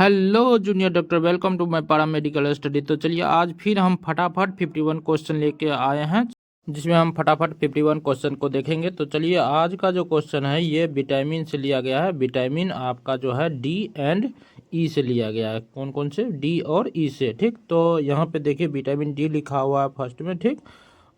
Hello junior doctor, welcome to my paramedical study. तो चलिए आज फिर हम फटाफट 51 क्वेश्चन लेके आए हैं, जिसमें हम फटाफट 51 क्वेश्चन को देखेंगे। तो चलिए आज का जो क्वेश्चन है ये विटामिन से लिया गया है। विटामिन आपका जो है डी एंड ई से लिया गया है। कौन कौन से? डी और ई से। ठीक, तो यहाँ पे देखिए विटामिन डी लिखा हुआ है फर्स्ट में। ठीक,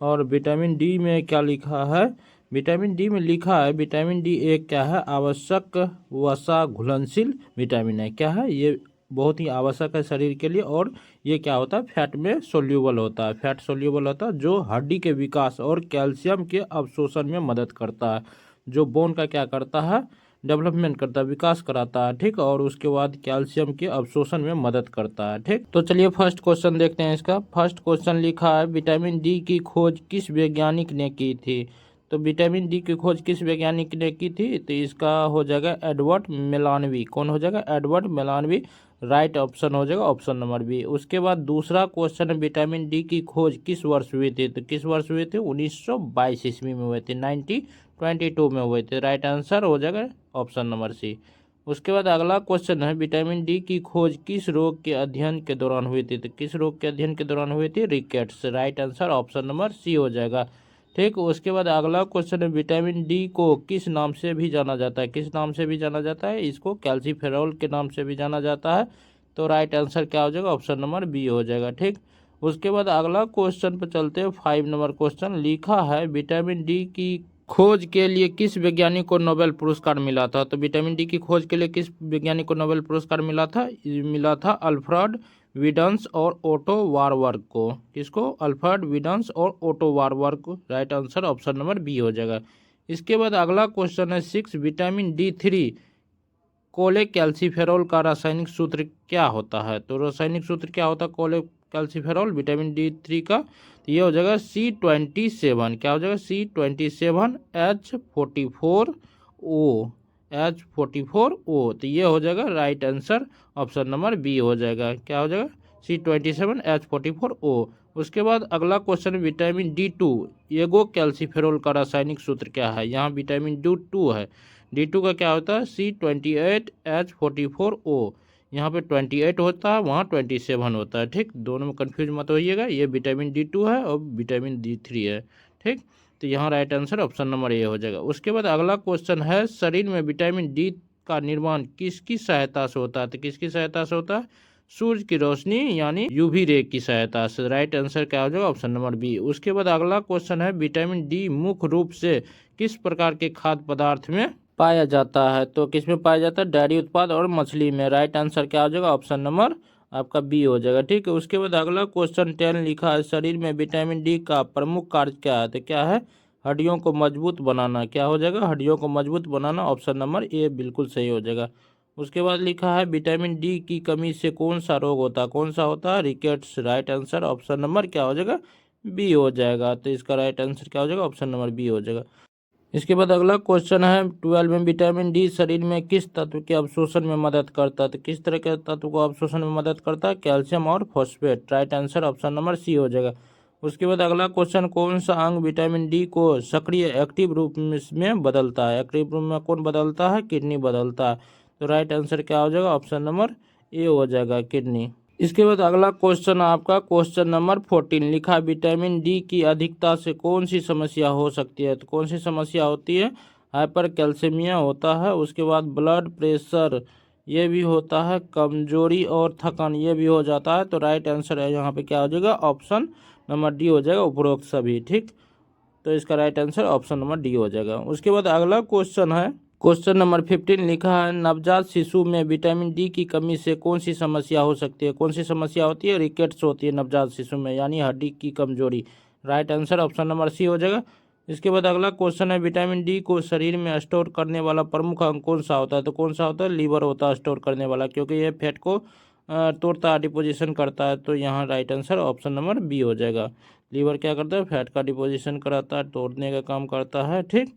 और विटामिन डी में क्या लिखा है? विटामिन डी में लिखा है विटामिन डी एक क्या है? आवश्यक वसा घुलनशील विटामिन है। क्या है ये? बहुत ही आवश्यक है शरीर के लिए। और ये क्या होता है? फैट में सोल्यूबल होता है। फैट सोल्यूबल होता है जो हड्डी के विकास और कैल्शियम के अवशोषण में मदद करता है। जो बोन का क्या करता है? डेवलपमेंट करता है, विकास कराता है। ठीक, और उसके बाद कैल्शियम के अवशोषण में मदद करता है। ठीक, तो चलिए फर्स्ट क्वेश्चन देखते हैं इसका। फर्स्ट क्वेश्चन लिखा है विटामिन डी की खोज किस वैज्ञानिक ने की थी? तो विटामिन डी की खोज किस वैज्ञानिक ने की थी? तो इसका हो जाएगा एडवर्ड मेलानवी। कौन हो जाएगा? एडवर्ड मेलानवी। राइट ऑप्शन हो जाएगा ऑप्शन नंबर बी। उसके बाद दूसरा क्वेश्चन, विटामिन डी की खोज किस वर्ष हुई थी? तो किस वर्ष हुई थी? 1922 ईस्वी में हुए थे। 1922 में हुए थे। राइट आंसर हो जाएगा ऑप्शन नंबर सी। उसके बाद अगला क्वेश्चन है विटामिन डी की खोज किस रोग के अध्ययन के दौरान हुई थी? तो किस रोग के अध्ययन के दौरान हुई थी? Rickets. Right answer option number C हो जाएगा। ठीक, उसके बाद अगला क्वेश्चन है विटामिन डी को किस नाम से भी जाना जाता है? किस नाम से भी जाना जाता है? इसको कैल्सीफेरॉल के नाम से भी जाना जाता है। तो राइट आंसर क्या हो जाएगा? ऑप्शन नंबर बी हो जाएगा। ठीक, उसके बाद अगला क्वेश्चन पर चलते हैं। 5 नंबर क्वेश्चन लिखा है विटामिन डी की खोज के लिए किस वैज्ञानिक को नोबेल पुरस्कार मिला था? तो विटामिन डी की खोज के लिए किस वैज्ञानिक को नोबेल पुरस्कार मिला था? मिला था अल्फ्रेड विडन्स और ओटो वारवर्ग को। किसको? अल्फ्रेड विडन्स और ओटो वारवर्ग को। Right answer option number B हो जाएगा। इसके बाद अगला क्वेश्चन है 6, विटामिन D3 कोले कैल्सीफेरॉल का रासायनिक सूत्र क्या होता है? तो रासायनिक सूत्र क्या होता है कोले कैल्सीफेरॉल विटामिन D3 का? तो ये हो जाएगा C27। क्या हो जाएगा? C27H44O। H44O। तो ये हो जाएगा right answer option number B हो जाएगा। क्या हो जाएगा? C27H44O। उसके बाद अगला क्वेश्चन विटामिन D2 एगो कैल्सीफेरॉल का रासायनिक सूत्र क्या है? यहाँ विटामिन D2 है। D2 का क्या होता है? C28H44O। यहाँ पे 28 होता है, वहाँ 27 होता है। ठीक, दोनों में कन्फ्यूज मत होइएगा। ये विटामिन D2 है और विटामिन D3 है। ठीक, तो यहाँ right answer option number A हो जाएगा। उसके बाद अगला क्वेश्चन है शरीर में विटामिन डी का निर्माण किसकी सहायता से होता है? तो किसकी सहायता से होता है? सूर्य की रोशनी यानी यूवी रे की सहायता से। राइट आंसर क्या हो जाएगा? Option number B. उसके बाद अगला क्वेश्चन है विटामिन डी मुख्य रूप से किस प्रकार के खाद्य पदार्थ में पाया जाता है? तो किस में पाया जाता है? डेयरी उत्पाद और मछली में। राइट आंसर क्या हो जाएगा? ऑप्शन नंबर आपका बी हो जाएगा। ठीक है, उसके बाद अगला क्वेश्चन 10 लिखा है शरीर में विटामिन डी का प्रमुख कार्य क्या है? तो क्या है? हड्डियों को मजबूत बनाना। क्या हो जाएगा? हड्डियों को मजबूत बनाना। ऑप्शन नंबर ए बिल्कुल सही हो जाएगा। उसके बाद लिखा है विटामिन डी की कमी से कौन सा रोग होता है? कौन सा होता है? Rickets. Right answer option number क्या हो जाएगा? बी हो जाएगा। तो इसका राइट आंसर क्या हो जाएगा? ऑप्शन नंबर बी हो जाएगा। इसके बाद अगला क्वेश्चन है 12 में विटामिन डी शरीर में किस तत्व के अवशोषण में मदद करता है? तो किस तरह के तत्व को अवशोषण में मदद करता है? कैल्शियम और phosphate. Right answer option number C हो जाएगा। उसके बाद अगला क्वेश्चन कौन सा अंग विटामिन डी को सक्रिय एक्टिव रूप में बदलता है? एक्टिव रूप में कौन बदलता है? किडनी बदलता है। तो राइट आंसर क्या हो जाएगा? ऑप्शन नंबर ए हो जाएगा, किडनी। इसके बाद अगला क्वेश्चन आपका क्वेश्चन नंबर 14 लिखा विटामिन डी की अधिकता से कौन सी समस्या हो सकती है? तो कौन सी समस्या होती है? हाइपर कैल्सीमिया होता है। उसके बाद ब्लड प्रेशर ये भी होता है। कमजोरी और थकान ये भी हो जाता है। तो राइट आंसर है यहाँ पे क्या हो जाएगा? ऑप्शन नंबर डी हो जाएगा, उपरोक्त सभी। ठीक, तो इसका right answer option number D हो जाएगा। उसके बाद अगला क्वेश्चन है क्वेश्चन नंबर 15 लिखा है नवजात शिशु में विटामिन डी की कमी से कौन सी समस्या हो सकती है? कौन सी समस्या होती है? रिकेट्स होती है नवजात शिशु में, यानी हड्डी की कमजोरी। Right answer option number C हो जाएगा। इसके बाद अगला क्वेश्चन है विटामिन डी को शरीर में स्टोर करने वाला प्रमुख अंग कौन सा होता है? तो कौन सा होता है? लीवर होता है स्टोर करने वाला, क्योंकि ये फैट को तोड़ता है, डिपोजिशन करता है। तो यहाँ right answer option number B हो जाएगा। लीवर क्या करता है? फैट का डिपोजिशन कराता है, तोड़ने का काम करता है। ठीक,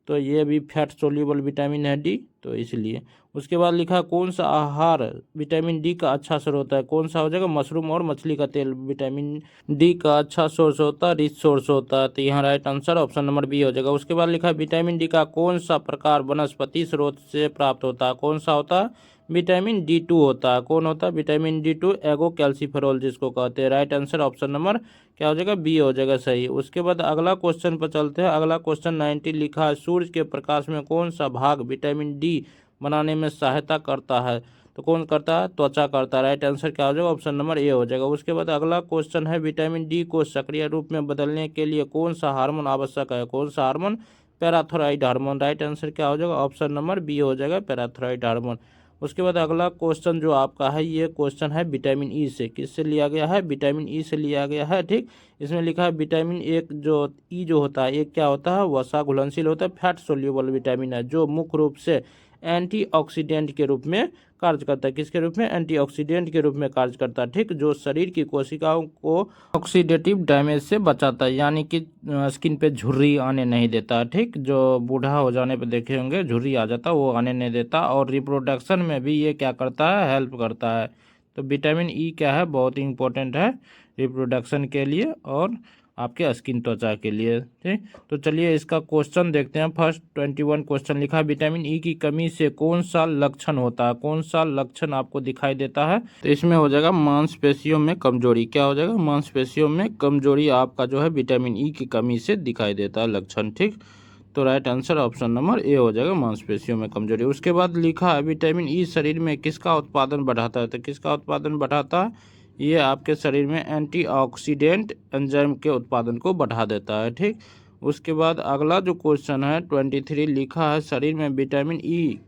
तो ये भी फैट सोल्यूबल विटामिन है डी, तो इसलिए। उसके बाद लिखा कौन सा आहार विटामिन डी का अच्छा स्रोत होता है, कौन सा हो जाएगा, मशरूम और मछली का तेल विटामिन डी का अच्छा सोर्स होता है, रिच सोर्स होता है, तो यहाँ right answer option number B हो जाएगा। उसके बाद लिखा विटामिन डी का कौन सा प्रकार वनस्पति स्रोत से प्राप्त होता है, कौन सा होता है, विटामिन डी टू होता है, कौन होता है, विटामिन डी टू एगो कैल्सीफेरॉल जिसको कहते हैं, राइट आंसर ऑप्शन नंबर क्या हो जाएगा, बी हो जाएगा सही। उसके बाद अगला क्वेश्चन पर चलते हैं। अगला क्वेश्चन 90 लिखा है सूर्य के प्रकाश में कौन सा भाग विटामिन डी बनाने में सहायता करता है, तो कौन करता है, त्वचा करता है, राइट आंसर क्या हो जाएगा, ऑप्शन नंबर ए हो जाएगा। उसके बाद अगला क्वेश्चन है विटामिन डी को सक्रिय रूप में बदलने के लिए कौन सा हार्मोन आवश्यक है, कौन सा हार्मोन, पैराथोराइड हार्मोन, राइट आंसर क्या हो जाएगा, ऑप्शन नंबर बी हो जाएगा, पैराथोराइड हार्मोन। उसके बाद अगला क्वेश्चन जो आपका है ये क्वेश्चन है विटामिन ई से, किससे लिया गया है, विटामिन ई से लिया गया है, ठीक। इसमें लिखा है विटामिन एक जो ई जो होता है एक क्या होता है, वसा घुलनशील होता है, फैट सोल्यूबल विटामिन है जो मुख्य रूप से एंटीऑक्सीडेंट के रूप में कार्य करता है, किसके रूप में, एंटीऑक्सीडेंट के रूप में कार्य करता है, ठीक, जो शरीर की कोशिकाओं को ऑक्सीडेटिव डैमेज से बचाता है, यानी कि स्किन पे झुर्री आने नहीं देता, ठीक, जो बूढ़ा हो जाने पे देखे होंगे झुर्री आ जाता वो आने नहीं देता, और रिप्रोडक्शन में भी ये क्या करता है, हेल्प करता है। तो विटामिन ई क्या है, बहुत ही इंपॉर्टेंट है रिप्रोडक्शन के लिए और आपके स्किन त्वचा के लिए, ठीक। तो चलिए इसका क्वेश्चन देखते हैं। फर्स्ट 21 क्वेश्चन लिखा है विटामिन ई की कमी से कौन सा लक्षण होता है, कौन सा लक्षण आपको दिखाई देता है, तो इसमें हो जाएगा मांसपेशियों में कमजोरी, क्या हो जाएगा, मांसपेशियों में कमजोरी आपका जो है विटामिन ई की कमी से दिखाई देता है लक्षण, ठीक। तो right answer option number A हो जाएगा, मांसपेशियों में कमजोरी। उसके बाद लिखा है विटामिन ई शरीर में किसका उत्पादन बढ़ाता है, तो किसका उत्पादन बढ़ाता है, ये आपके शरीर में एंटीऑक्सीडेंट एंजाइम के उत्पादन को बढ़ा देता है, ठीक। उसके बाद अगला जो क्वेश्चन है 23 लिखा है शरीर में विटामिन ई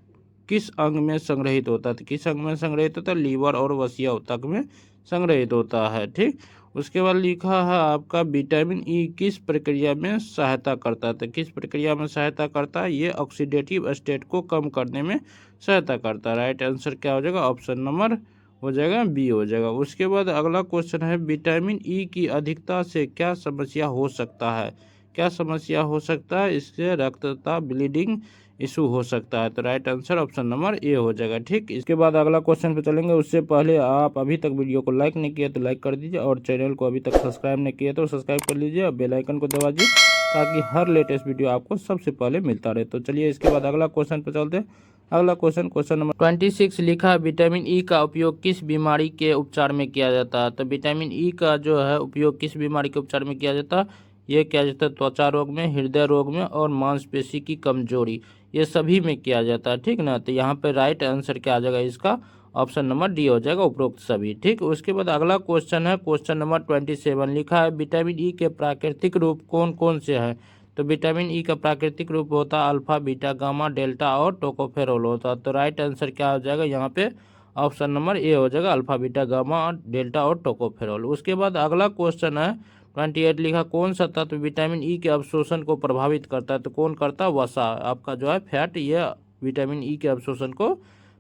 किस अंग में संग्रहित होता है, तो किस अंग में संग्रहित होता है, लीवर और वसीय ऊतक में संग्रहित होता है, ठीक। उसके बाद लिखा है आपका विटामिन ई किस प्रक्रिया में सहायता करता है, तो किस प्रक्रिया में सहायता करता है, ये ऑक्सीडेटिव स्टेट को कम करने में सहायता करता है, राइट आंसर क्या हो जाएगा, ऑप्शन नंबर हो जाएगा बी हो जाएगा। उसके बाद अगला क्वेश्चन है विटामिन ई की अधिकता से क्या समस्या हो सकता है, क्या समस्या हो सकता है, इससे रक्तता ब्लीडिंग इशू हो सकता है, तो right answer option number A हो जाएगा, ठीक। इसके बाद अगला क्वेश्चन पे चलेंगे। उससे पहले आप अभी तक वीडियो को लाइक नहीं किया तो लाइक कर दीजिए, और चैनल को अभी तक सब्सक्राइब नहीं किया तो सब्सक्राइब कर लीजिए और बेल आइकन को दबा दीजिए ताकि हर लेटेस्ट वीडियो आपको सबसे पहले मिलता रहे। तो चलिए इसके बाद अगला क्वेश्चन पे चलते हैं। अगला क्वेश्चन नंबर 26 लिखा है विटामिन ई का उपयोग किस बीमारी के उपचार में किया जाता है, तो विटामिन ई का जो है उपयोग किस बीमारी के उपचार में किया जाता है, ये किया जाता है त्वचा रोग में, हृदय रोग में और मांसपेशी की कमजोरी, ये सभी में किया जाता है, ठीक ना। तो यहाँ पे राइट आंसर क्या आ जाएगा इसका, ऑप्शन नंबर डी हो जाएगा, उपरोक्त सभी, ठीक। उसके बाद अगला क्वेश्चन है क्वेश्चन नंबर 27 लिखा है विटामिन ई के प्राकृतिक रूप कौन कौन से हैं, तो विटामिन ई का प्राकृतिक रूप होता है अल्फा बीटा गामा डेल्टा और टोकोफेरोल होता है, तो राइट आंसर क्या हो जाएगा यहाँ पे, ऑप्शन नंबर ए हो जाएगा, अल्फा बीटा गामा डेल्टा और टोकोफेरोल। उसके बाद अगला क्वेश्चन है 28 लिखा कौन सा तत्व विटामिन ई के अवशोषण को प्रभावित करता है, तो कौन करता है, वसा आपका जो है फैट, ये विटामिन ई के अवशोषण को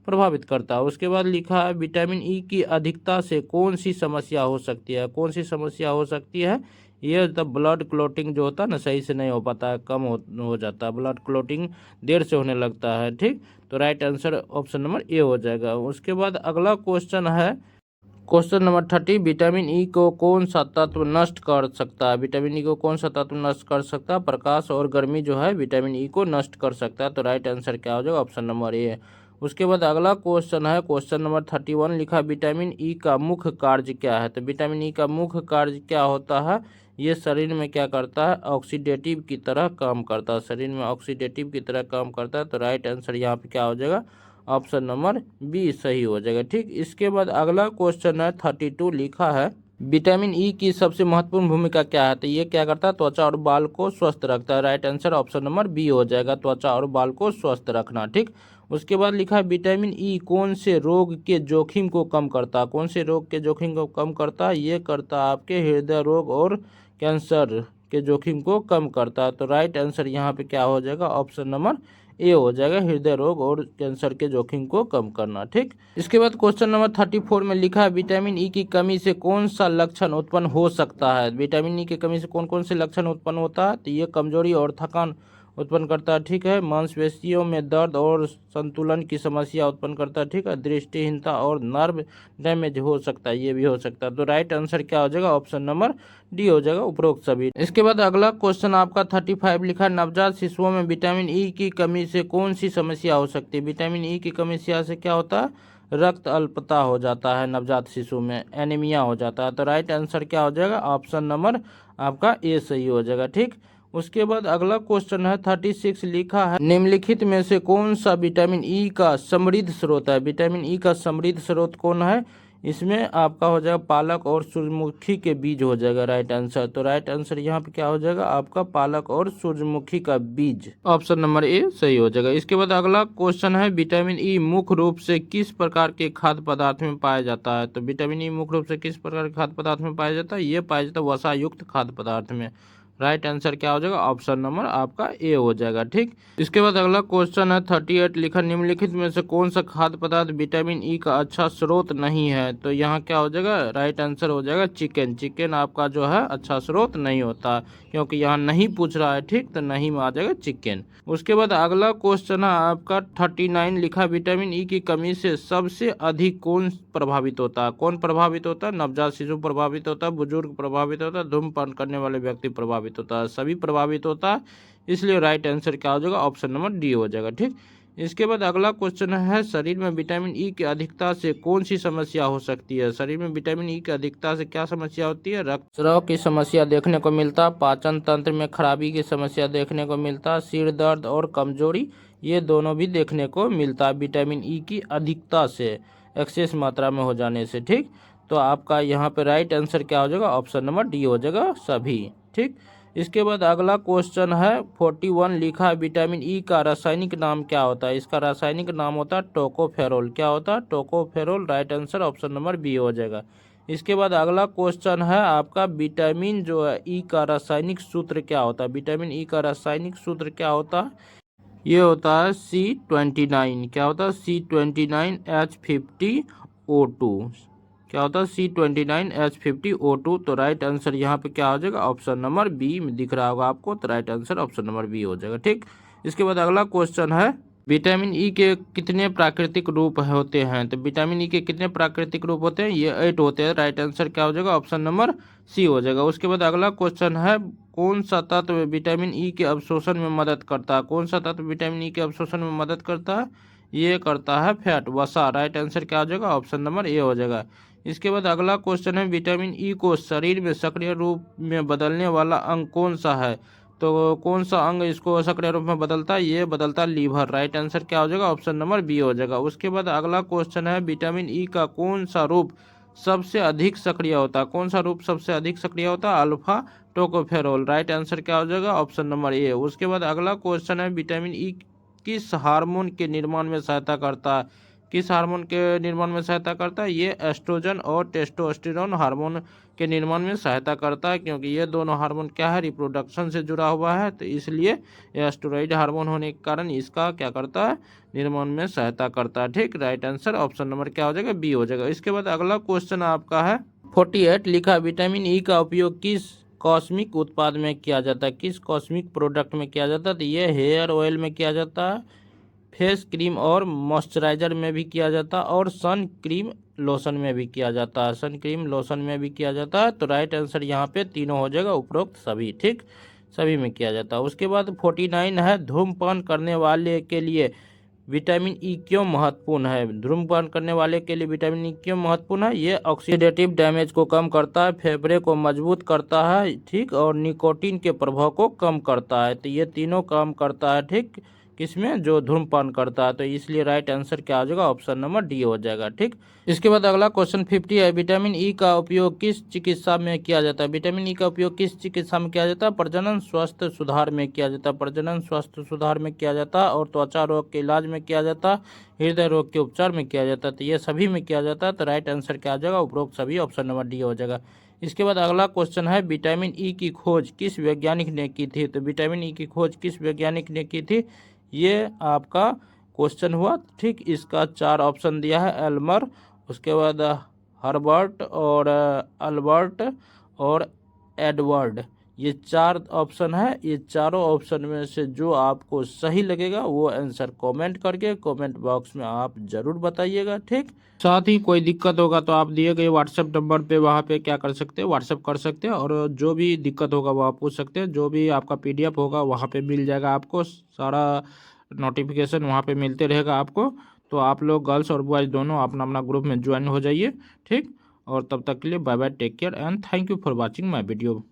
प्रभावित करता है। उसके बाद लिखा है विटामिन ई की अधिकता से कौन सी समस्या हो सकती है, कौन सी समस्या हो सकती है, ये तब ब्लड क्लॉटिंग जो होता है ना सही से नहीं हो पाता है, कम हो जाता है, ब्लड क्लॉटिंग देर से होने लगता है, ठीक। तो right answer option number A हो जाएगा। उसके बाद अगला क्वेश्चन है क्वेश्चन नंबर 30 विटामिन ई को कौन सा तत्व नष्ट कर सकता है, विटामिन ई को कौन सा तत्व नष्ट कर सकता है, प्रकाश और गर्मी जो है विटामिन ई को नष्ट कर सकता है, तो राइट आंसर क्या हो जाएगा, ऑप्शन नंबर ए। उसके बाद अगला क्वेश्चन है क्वेश्चन नंबर 31 लिखा विटामिन ई का मुख्य कार्य क्या है, तो विटामिन ई का मुख्य कार्य क्या होता है, ये शरीर में क्या करता है, ऑक्सीडेटिव की तरह काम करता है, शरीर में ऑक्सीडेटिव की तरह काम करता है, तो राइट आंसर यहाँ पे क्या हो जाएगा, ऑप्शन नंबर बी सही हो जाएगा, ठीक। इसके बाद अगला क्वेश्चन है 32 लिखा है विटामिन ई की सबसे महत्वपूर्ण भूमिका क्या है, तो ये क्या करता है, त्वचा और बाल को स्वस्थ रखता है, right answer option number B हो जाएगा, त्वचा और बाल को स्वस्थ रखना, ठीक। उसके बाद लिखा है विटामिन ई कौन से रोग के जोखिम को कम करता है, कौन से रोग के जोखिम को कम करता है, ये करता है आपके हृदय रोग और कैंसर के जोखिम को कम करता है, तो राइट आंसर यहाँ पे क्या हो जाएगा, ऑप्शन नंबर ए हो जाएगा, हृदय रोग और कैंसर के जोखिम को कम करना, ठीक। इसके बाद क्वेश्चन नंबर 34 में लिखा है विटामिन ई की कमी से कौन सा लक्षण उत्पन्न हो सकता है, विटामिन ई की कमी से कौन कौन से लक्षण उत्पन्न होता है, तो ये कमजोरी और थकान उत्पन्न करता है, ठीक है। मांसपेशियों में दर्द और संतुलन की समस्या उत्पन्न करता है, ठीक है। दृष्टिहीनता और नर्व डैमेज हो सकता है, ये भी हो सकता है। तो राइट आंसर क्या हो जाएगा? ऑप्शन नंबर डी हो जाएगा, उपरोक्त सभी। इसके बाद अगला क्वेश्चन आपका 35 लिखा है, नवजात शिशुओं में विटामिन ई की कमी से कौन सी समस्या हो सकती है? विटामिन ई की कमी से क्या होता है? रक्त अल्पता हो जाता है, नवजात शिशु में एनीमिया हो जाता है। तो राइट आंसर क्या हो जाएगा? ऑप्शन नंबर आपका ए सही हो जाएगा, ठीक। उसके बाद अगला क्वेश्चन है 36 लिखा है, निम्नलिखित में से कौन सा विटामिन ई का समृद्ध स्रोत है? विटामिन ई का समृद्ध स्रोत कौन है? इसमें आपका हो जाएगा पालक और सूरजमुखी के बीज हो जाएगा राइट आंसर। तो राइट आंसर यहाँ पे क्या हो जाएगा? आपका पालक और सूरजमुखी का बीज, ऑप्शन नंबर ए सही हो जाएगा। इसके बाद अगला क्वेश्चन है, विटामिन ई मुख्य रूप से किस प्रकार के खाद्य पदार्थ में पाया जाता है? तो विटामिन ई मुख्य रूप से किस प्रकार के खाद्य पदार्थ में पाया जाता है? ये पाया जाता है वसा युक्त खाद्य पदार्थ में। राइट आंसर क्या हो जाएगा? ऑप्शन नंबर आपका ए हो जाएगा, ठीक। इसके बाद अगला क्वेश्चन है 38 लिखा, निम्नलिखित में से कौन सा खाद्य पदार्थ विटामिन ई का अच्छा स्रोत नहीं है? तो यहाँ क्या हो जाएगा? राइट आंसर हो जाएगा चिकन। चिकन आपका जो है अच्छा स्रोत नहीं होता, क्योंकि यहाँ नहीं पूछ रहा है, ठीक। तो नहीं में आ जाएगा चिकन। उसके बाद अगला क्वेश्चन है आपका 39 लिखा, विटामिन ई की कमी से सबसे अधिक कौन प्रभावित होता है? कौन प्रभावित होता है? नवजात शिशु प्रभावित होता है, बुजुर्ग प्रभावित होता है, धूम्रपान करने वाले व्यक्ति प्रभावित होता है, सभी प्रभावित होता है। इसलिए राइट आंसर क्या हो जाएगा? ऑप्शन नंबर डी हो जाएगा, ठीक। इसके बाद अगला क्वेश्चन है, शरीर में विटामिन ई की अधिकता से कौन सी समस्या हो सकती है? शरीर में विटामिन ई की अधिकता से क्या समस्या होती है? रक्तस्राव की समस्या देखने को मिलता है, पाचन तंत्र में खराबी की समस्या देखने को मिलता है, सिर दर्द और कमजोरी, ये दोनों भी देखने को मिलता है विटामिन ई की अधिकता से, एक्सेस मात्रा में हो जाने से, ठीक। तो आपका यहाँ पे राइट आंसर क्या हो जाएगा? ऑप्शन नंबर डी हो जाएगा सभी, ठीक। इसके बाद अगला क्वेश्चन है 41 लिखा है, विटामिन ई का रासायनिक नाम क्या होता है? इसका रासायनिक नाम होता है टोकोफेरोल। क्या होता है? Tocopherol. Right answer option number B हो जाएगा। इसके बाद अगला क्वेश्चन है आपका, विटामिन जो है ई का रासायनिक सूत्र क्या होता है? विटामिन ई का रासायनिक सूत्र क्या होता है? ये होता है C29। क्या होता है? C29H50O2। क्या होता है? C29H50O2। तो राइट आंसर यहाँ पे क्या हो जाएगा? ऑप्शन नंबर बी में दिख रहा होगा आपको, तो right answer option number B हो जाएगा, ठीक। इसके बाद अगला क्वेश्चन है, विटामिन ई के कितने प्राकृतिक रूप होते हैं? तो विटामिन ई के कितने प्राकृतिक रूप होते हैं? ये 8 होते हैं। राइट आंसर क्या हो जाएगा? ऑप्शन नंबर सी हो जाएगा। उसके बाद अगला क्वेश्चन है, कौन सा तत्व विटामिन ई के अवशोषण में मदद करता है? कौन सा तत्व विटामिन ई के अवशोषण में मदद करता है? ये करता है फैट, वसा। राइट आंसर क्या हो जाएगा? ऑप्शन नंबर ए हो जाएगा। इसके बाद अगला क्वेश्चन है, विटामिन ई को शरीर में सक्रिय रूप में बदलने वाला अंग कौन सा है? तो कौन सा अंग इसको सक्रिय रूप में बदलता है? ये बदलता है लीवर। राइट आंसर क्या हो जाएगा? ऑप्शन नंबर बी हो जाएगा। उसके बाद अगला क्वेश्चन है, विटामिन ई का कौन सा रूप सबसे अधिक सक्रिय होता है? कौन सा रूप सबसे अधिक सक्रिय होता है? Alpha tocopherol. राइट आंसर क्या हो जाएगा? Option number A. उसके बाद अगला क्वेश्चन है, विटामिन ई किस हार्मोन के निर्माण में सहायता करता है? किस हार्मोन के निर्माण में सहायता करता है? ये एस्ट्रोजन और टेस्टोस्टेरोन हार्मोन के निर्माण में सहायता करता है, क्योंकि ये दोनों हार्मोन क्या है? रिप्रोडक्शन से जुड़ा हुआ है। तो इसलिए एस्टेरॉइड हार्मोन होने के कारण इसका क्या करता है? निर्माण में सहायता करता है, ठीक। राइट आंसर ऑप्शन नंबर क्या हो जाएगा? बी हो जाएगा। इसके बाद अगला क्वेश्चन आपका है 48 लिखा, विटामिन ई का उपयोग किस कॉस्मिक उत्पाद में किया जाता है? किस कॉस्मिक प्रोडक्ट में किया जाता है? तो ये हेयर ऑयल में किया जाता है, फेस क्रीम और मॉइस्चराइजर में भी किया जाता है, और सन क्रीम लोशन में भी किया जाता है। सन क्रीम लोशन में भी किया जाता है। तो राइट आंसर यहाँ पे तीनों हो जाएगा, उपरोक्त सभी, ठीक। सभी में किया जाता है। उसके बाद 49 है, धूम्रपान करने वाले के लिए विटामिन ई क्यों महत्वपूर्ण है? धूम्रपान करने वाले के लिए विटामिन ई क्यों महत्वपूर्ण है? ये ऑक्सीडेटिव डैमेज को कम करता है, फेफड़े को मजबूत करता है, ठीक, और निकोटीन के प्रभाव को कम करता है। तो ये तीनों काम करता है, ठीक, किसमें? जो धूम्रपान करता है। तो इसलिए राइट आंसर क्या हो जाएगा? ऑप्शन नंबर डी हो जाएगा, ठीक। इसके बाद अगला क्वेश्चन 50 है, विटामिन ई का उपयोग किस चिकित्सा में किया जाता है? विटामिन ई का उपयोग किस चिकित्सा में किया जाता है? प्रजनन स्वास्थ्य सुधार में किया जाता है, प्रजनन स्वास्थ्य सुधार में किया जाता है, और त्वचा रोग के इलाज में किया जाता है, हृदय रोग के उपचार में किया जाता है। तो ये सभी में किया जाता है। तो राइट आंसर क्या हो जाएगा? उपरोक्त सभी, ऑप्शन नंबर डी हो जाएगा। इसके बाद अगला क्वेश्चन है, विटामिन ई की खोज किस वैज्ञानिक ने की थी? तो विटामिन ई की खोज किस वैज्ञानिक ने की थी? ये आपका क्वेश्चन हुआ, ठीक। इसका 4 ऑप्शन दिया है, एल्मर, उसके बाद हर्बर्ट और अल्बर्ट और एडवर्ड। ये 4 ऑप्शन है, ये चारों ऑप्शन में से जो आपको सही लगेगा वो आंसर कमेंट करके कमेंट बॉक्स में आप ज़रूर बताइएगा। ठीक, साथ ही कोई दिक्कत होगा तो आप दिए गए व्हाट्सएप नंबर पे वहाँ पे क्या कर सकते हैं, व्हाट्सएप कर सकते हैं, और जो भी दिक्कत होगा वो आप पूछ सकते हैं। जो भी आपका PDF होगा वहाँ पे मिल जाएगा आपको, सारा नोटिफिकेशन वहाँ पे मिलते रहेगा आपको। तो आप लोग गर्ल्स और बॉयज़ दोनों अपना अपना ग्रुप में ज्वाइन हो जाइए। ठीक, और तब तक के लिए bye bye, take care and thank you for watching my video.